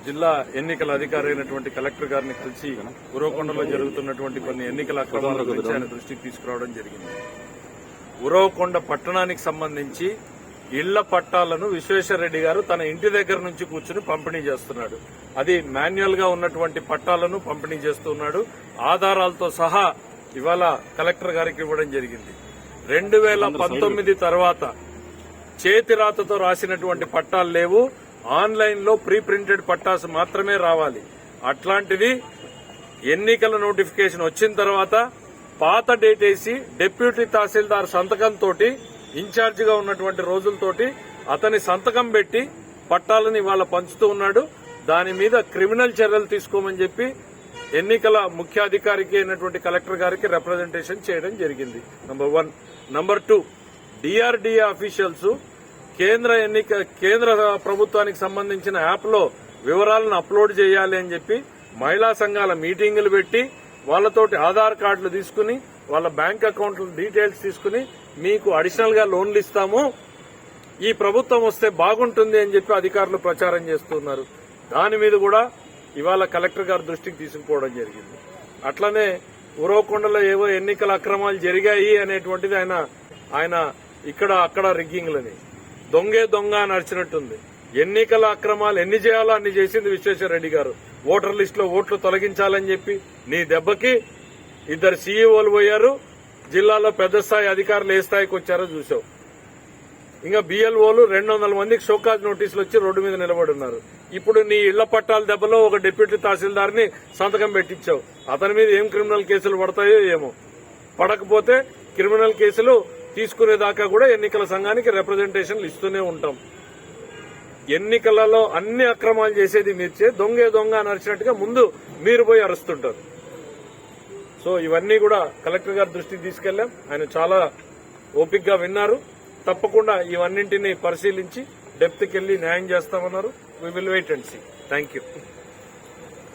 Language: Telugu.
జిల్లా ఎన్నికల అధికారి అయినటువంటి కలెక్టర్ గారిని కలిసి ఉరవకొండలో జరుగుతున్నటువంటి కొన్ని ఎన్నికల అక్రమాల గురించి ఆయన దృష్టికి తీసుకురావడం జరిగింది. ఉరవకొండ పట్టణానికి సంబంధించి ఇళ్ల పట్టాలను విశ్వేశ్వరరెడ్డి గారు తన ఇంటి దగ్గర నుంచి కూర్చుని పంపిణీ చేస్తున్నాడు. అది మాన్యువల్ గా ఉన్నటువంటి పట్టాలను పంపిణీ చేస్తున్నాడు. ఆధారాలతో సహా ఇవాళ కలెక్టర్ గారికి ఇవ్వడం జరిగింది. 2019 తర్వాత చేతిరాతతో రాసినటువంటి పట్టాలు లేవు. ఆన్లైన్ లో ప్రీ ప్రింటెడ్ పట్టాస్ మాత్రమే రావాలి. అట్లాంటిది ఎన్నికల నోటిఫికేషన్ వచ్చిన తర్వాత పాత డేట్ వేసి డిప్యూటీ తహసీల్దార్ సంతకంతో ఇన్ఛార్జ్ గా ఉన్నటువంటి రోజులతోటి అతని సంతకం పెట్టి పట్టాలను ఇవాళ పంచుతూ ఉన్నాడు. దాని మీద క్రిమినల్ చర్యలు తీసుకోమని చెప్పి ఎన్నికల ముఖ్యాధికారికి అయినటువంటి కలెక్టర్ గారికి రిప్రజెంటేషన్ చేయడం జరిగింది. నంబర్ 1. నంబర్ 2, డిఆర్డీఏ అఫీషియల్స్ కేంద్ర ప్రభుత్వానికి సంబంధించిన యాప్ లో వివరాలను అప్లోడ్ చేయాలి అని చెప్పి మహిళా సంఘాల మీటింగులు పెట్టి వాళ్లతోటి ఆధార్ కార్డులు తీసుకుని వాళ్ళ బ్యాంక్ అకౌంట్ల డీటెయిల్స్ తీసుకుని మీకు అడిషనల్ గా లోన్లు ఇస్తాము, ఈ ప్రభుత్వం వస్తే బాగుంటుంది అని చెప్పి అధికారులు ప్రచారం చేస్తున్నారు. దాని మీద కూడా ఇవాళ కలెక్టర్ గారి దృష్టికి తీసుకుపోవడం జరిగింది. అట్లనే ఉరవకొండలో ఏవో ఎన్నికల అక్రమాలు జరిగాయి అనేటువంటిది ఆయన ఇక్కడ అక్కడ రిగ్గింగ్లని దొంగే దొంగ అని నడిచినట్టుంది. ఎన్నికల అక్రమాలు ఎన్ని చేయాలో అన్ని చేసింది విశ్వేశ్వరరెడ్డి గారు. ఓటర్ లిస్ట్ లో ఓట్లు తొలగించాలని చెప్పి నీ దెబ్బకి 2 సీఈఓలు పోయారు. జిల్లాలో పెద్ద స్థాయి అధికారులు ఏ స్థాయికి వచ్చారో చూసావు. ఇంకా బిఎల్ఓలు 200 మందికి షోకాజ్ నోటీసులు వచ్చి రోడ్డు మీద నిలబడి ఉన్నారు. ఇప్పుడు నీ ఇళ్ల పట్టాల దెబ్బలో ఒక డిప్యూటీ తహసీల్దార్ ని సంతకం పెట్టించావు. అతని మీద ఏం క్రిమినల్ కేసులు పడతాయో ఏమో. పడకపోతే క్రిమినల్ కేసులు తీసుకునేదాకా కూడా ఎన్నికల సంఘానికి రిప్రజెంటేషన్లు ఇస్తూనే ఉంటాం. ఎన్నికలలో అన్ని అక్రమాలు చేసేది మీర్చే దొంగే దొంగ అని అరిచినట్టుగా ముందు మీరు పోయి అరుస్తుంటారు. సో ఇవన్నీ కూడా కలెక్టర్ గారి దృష్టికి తీసుకెళ్లాం. ఆయన చాలా ఓపిక్ గా విన్నారు. తప్పకుండా ఇవన్నింటినీ పరిశీలించి డెప్త్కి వెళ్లి న్యాయం చేస్తామన్నారు. We will wait and see. Thank you.